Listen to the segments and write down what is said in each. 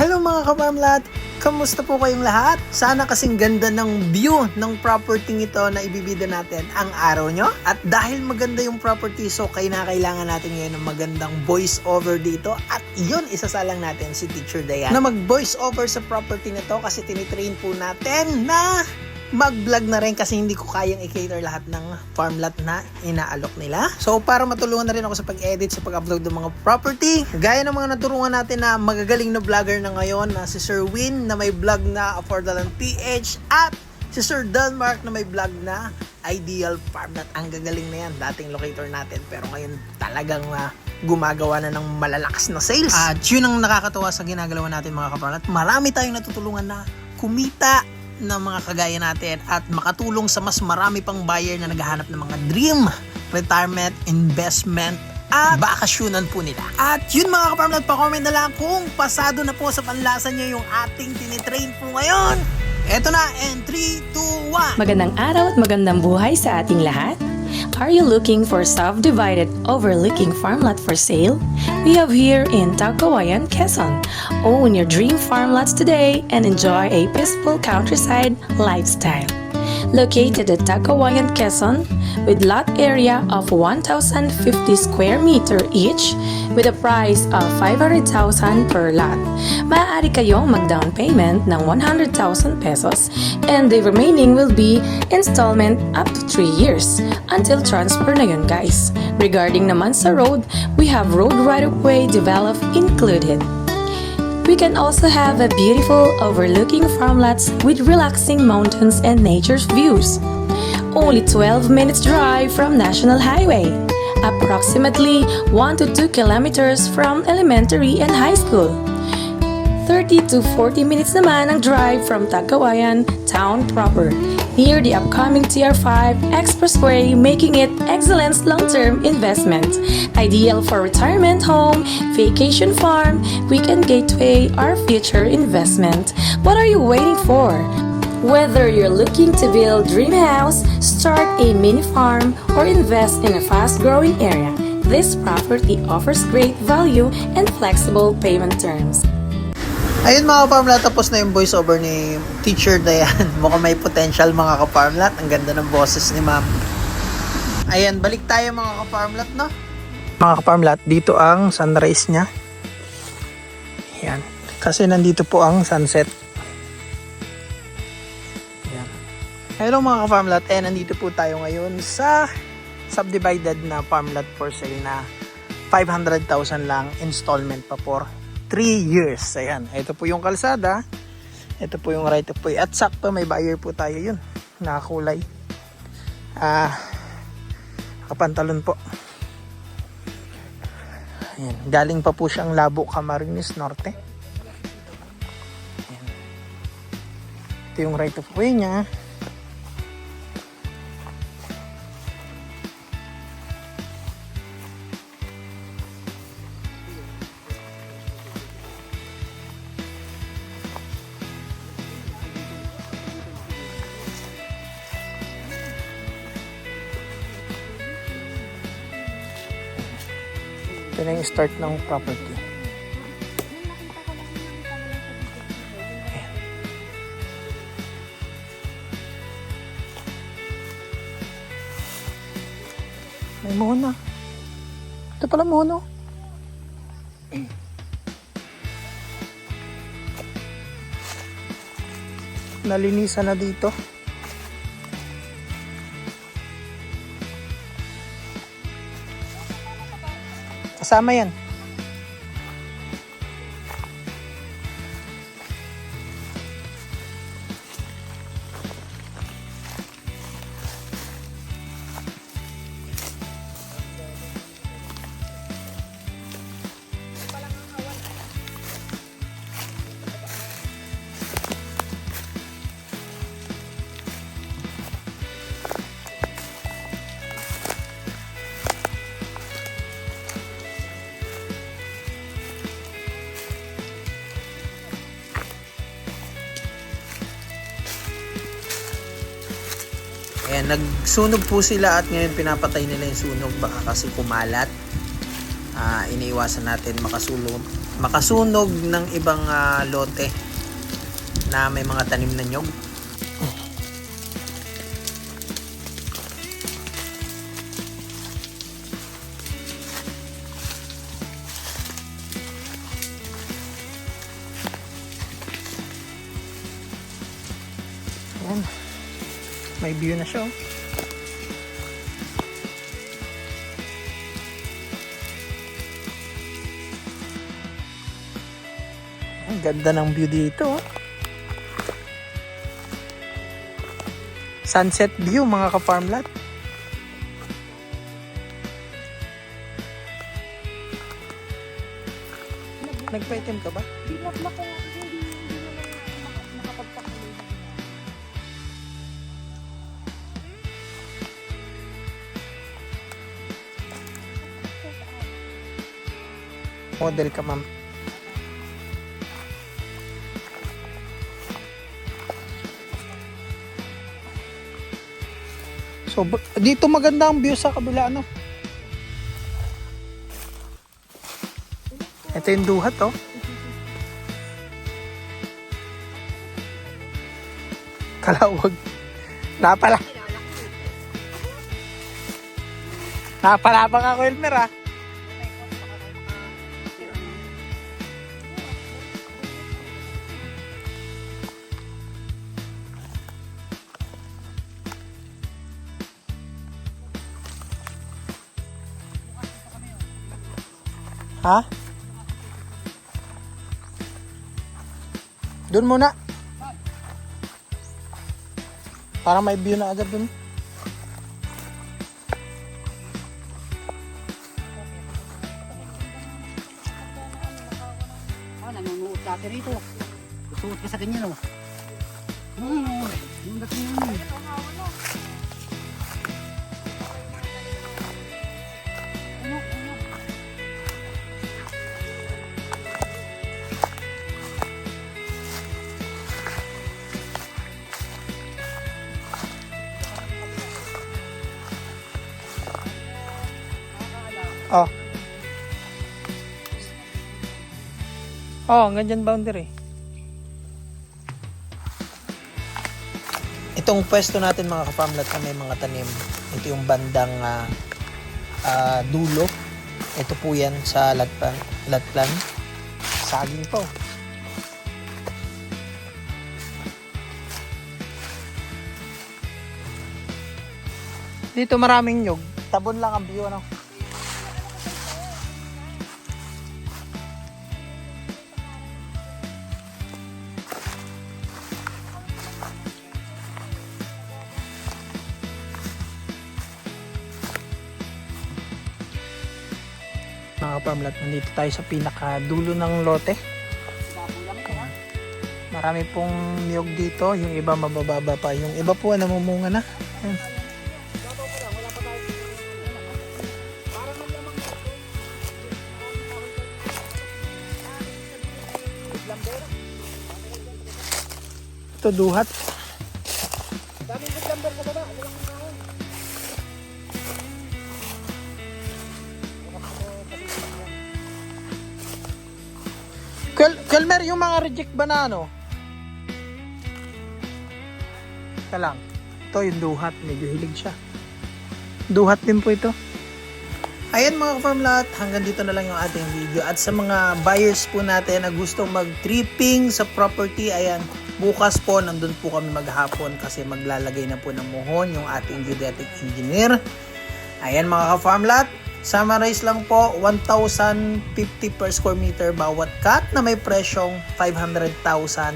Hello mga kaparmlat! Kamusta po kayong lahat? Sana kasing ganda ng view ng property ito na ibibida natin ang araw nyo. At dahil maganda yung property, so kailangan natin ngayon ng magandang voice over dito. At yun, isasalang natin si Teacher Dayan na mag-voice over sa property na to kasi tinitrain po natin na mag-vlog na rin kasi hindi ko kayang i-cater lahat ng farm lot na inaalok nila. So para matulungan na rin ako sa pag-edit, sa pag-upload ng mga property, gaya ng mga naturuan natin na magagaling na vlogger na ngayon na si Sir Win na may vlog na Affordalan PH at si Sir Denmark na may vlog na Ideal Farm Lot. Ang gagaling na yan, dating locator natin pero ngayon talagang gumagawa na ng malalakas na sales. At yun ang nakakatawa sa ginagawa natin mga kaparmlat. Marami tayong natutulungan na kumita ng mga kagaya natin at makatulong sa mas marami pang buyer na naghahanap ng mga dream, retirement, investment at bakasyonan po nila. At yun mga kaparmlat, pa-comment na lang kung pasado na po sa panlasa nyo yung ating tinitrain po ngayon. Eto na, and 3, 2, 1. Magandang araw at magandang buhay sa ating lahat. Are you looking for subdivided overlooking farm lot for sale? We have here in Tagkawayan, Quezon. Own your dream farm lots today and enjoy a peaceful countryside lifestyle. Located at Tagkawayan, Quezon, with lot area of 1,050 square meter each, with a price of 500,000 per lot. Maaari kayong mag-down payment ng 100,000 pesos and the remaining will be installment up to 3 years until transfer na yun guys. Regarding naman sa road, we have road right-of-way developed included. We can also have a beautiful overlooking farmlands with relaxing mountains and nature's views. Only 12 minutes drive from National Highway. Approximately 1 to 2 kilometers from elementary and high school. 30 to 40 minutes naman ang drive from Tagkawayan town proper, near the upcoming TR5 Expressway, making it excellent long-term investment. Ideal for retirement home, vacation farm, weekend gateway, or future investment. What are you waiting for? Whether you're looking to build dream house, start a mini farm, or invest in a fast-growing area, this property offers great value and flexible payment terms. Ayun mga kaparmlat, tapos na yung voiceover ni Teacher Dayan. Mukhang may potential mga kaparmlat. Ang ganda ng boses ni ma'am. Ayan, balik tayo mga kaparmlat, no? Mga kaparmlat, dito ang sunrise niya. Ayan. Kasi nandito po ang sunset. Ayan. Hello mga kaparmlat, nandito po tayo ngayon sa subdivided na farmlat for sale na 500,000 lang installment pa for 3 years. Ayan. Ito po yung kalsada. Ito po yung right of way. At sakto may buyer po tayo yun. Nakakulay. Kapantalon po. Ayan. Galing pa po siyang Labo, Camarines Norte. Ayan. Ito yung right of way niya. Ito na yung start ng property. Ayan. May mono. Ito pala mono. Nalinisan na dito. Kasama yan. Ayan, nagsunog po sila at ngayon pinapatay nila yung sunog baka kasi kumalat. Iniiwasan natin makasulong makasunog ng ibang lote na may mga tanim na nyog. Ayan. May view na siya. Ang ganda ng view dito. Sunset view mga ka-farmlat. Nagpa-item ka ba? Hindi naman nakapagpakuloy. Model ka, ma'am. So, dito maganda ang view sa kabila, ano? Ito yung duhat, oh. Kalawag. Napala. Napalabang ako, Elmer, ah. Ha? Doon muna. Para may view na agad dun. Nanunuot dati rito. Suot ka sa ganyan, oh. Yung dating yun. Oh. Oh, ganyan boundary. Itong pwesto natin mga ka-farmlat na may mga tanim. Ito yung bandang dulo. Ito po yan sa latplan. Saging po. Dito maraming nyog. Tabon lang ang view, ano? Mga farmlat, nandito tayo sa pinakadulo ng lote. Marami pong niyog dito, yung iba mabababa pa, yung iba po namumunga na. Ayan. Ito duhat. Kelmer, yung mga reject ba na ano? Ito lang. Ito yung duhat. Medyo hilig siya. Duhat din po ito. Ayan mga ka-farmlat, hanggang dito na lang yung ating video. At sa mga buyers po natin na gustong mag-tripping sa property, ayan, bukas po, nandun po kami maghapon kasi maglalagay na po ng muhon yung ating geodetic engineer. Ayan mga ka-farmlat, summarize lang po, 1,050 per square meter bawat cut na may presyong 500,000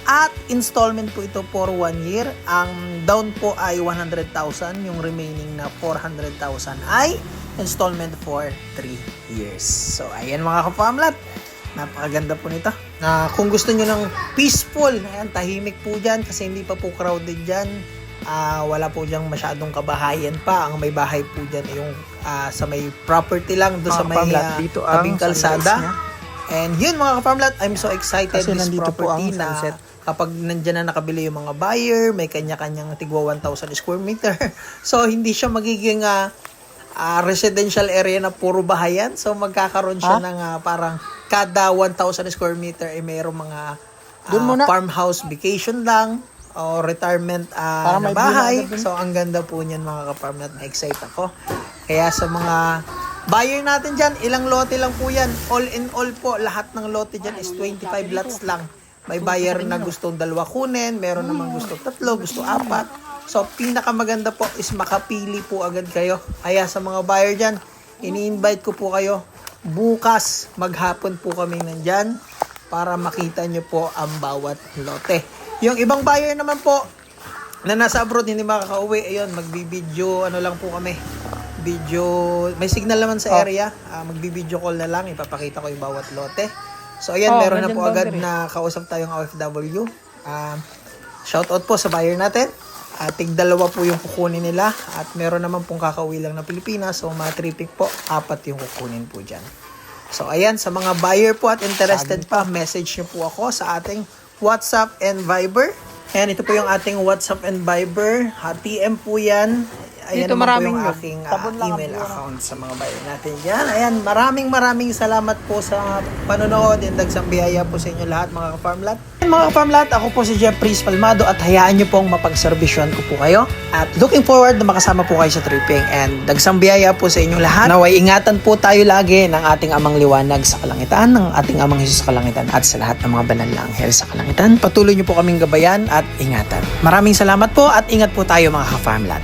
at installment po ito for 1 year. Ang down po ay 100,000, yung remaining na 400,000 ay installment for 3 years. So ayan mga ka-farmlat, napakaganda po nito. Kung gusto nyo ng peaceful, ayan, tahimik po dyan kasi hindi pa po crowded dyan. Wala po diyang masyadong kabahayan pa. Ang may bahay po dyan yung sa may property lang doon sa may dito tabing ang kalsada. And yun mga ka-farmlat, I'm so excited Kasi this nandito po property ang sunset. na kapag nandyan na nakabili yung mga buyer, may kanya-kanyang tigwa 1,000 square meter. So hindi siya magiging residential area na puro bahayan. So magkakaroon siya ng parang kada 1,000 square meter ay mayroong mga Doon muna. farmhouse vacation lang o retirement na may bahay. view na agad dun. So, ang ganda po niyan mga ka-farmlat. Na-excite ako. Kaya sa mga buyer natin dyan, ilang lote lang po yan. All in all po, lahat ng lote dyan is 25 lots lang. May buyer na gustong 2 kunin, meron naman gusto 3, gusto 4. So, pinakamaganda po is makapili po agad kayo. Kaya sa mga buyer dyan, ini-invite ko po kayo. Bukas, maghapon po kami nandyan para makita nyo po ang bawat lote. Yung ibang buyer naman po na nasa abroad, hindi makaka-uwi, ayun, magbibideo, ano lang po kami. Video, may signal naman sa area. Magbibideo call na lang, ipapakita ko yung bawat lote. So, ayan, meron na po agad na kausap tayong OFW. Shoutout po sa buyer natin. Tig-2 po yung kukunin nila. At meron naman pong kakauwi lang na Pilipinas. So, mga tripping po, 4 yung kukunin po dyan. So, ayan, sa mga buyer po at interested pa, message nyo po ako sa ating WhatsApp and Viber. Ayan, ito po yung ating WhatsApp and Viber. TM po yan. Ayan Dito naman po maraming yung yun. aking Tabon lang ang email buwan. account sa mga buyer natin dyan. Ayan, maraming salamat po sa panonood and dagsang biyaya po sa inyo lahat mga ka-farmlat. Mga ka-farmlat, ako po si Jeffrey Spalmado at hayaan nyo pong mapagservisyon ko po kayo. At looking forward na makasama po kayo sa tripping and dagsang biyaya po sa inyong lahat. Naway ingatan po tayo lagi ng ating amang liwanag sa kalangitan, ng ating amang Jesus sa kalangitan at sa lahat ng mga banal na anghel sa kalangitan. Patuloy nyo po kaming gabayan at ingatan. Maraming salamat po at ingat po tayo mga ka-farmlat.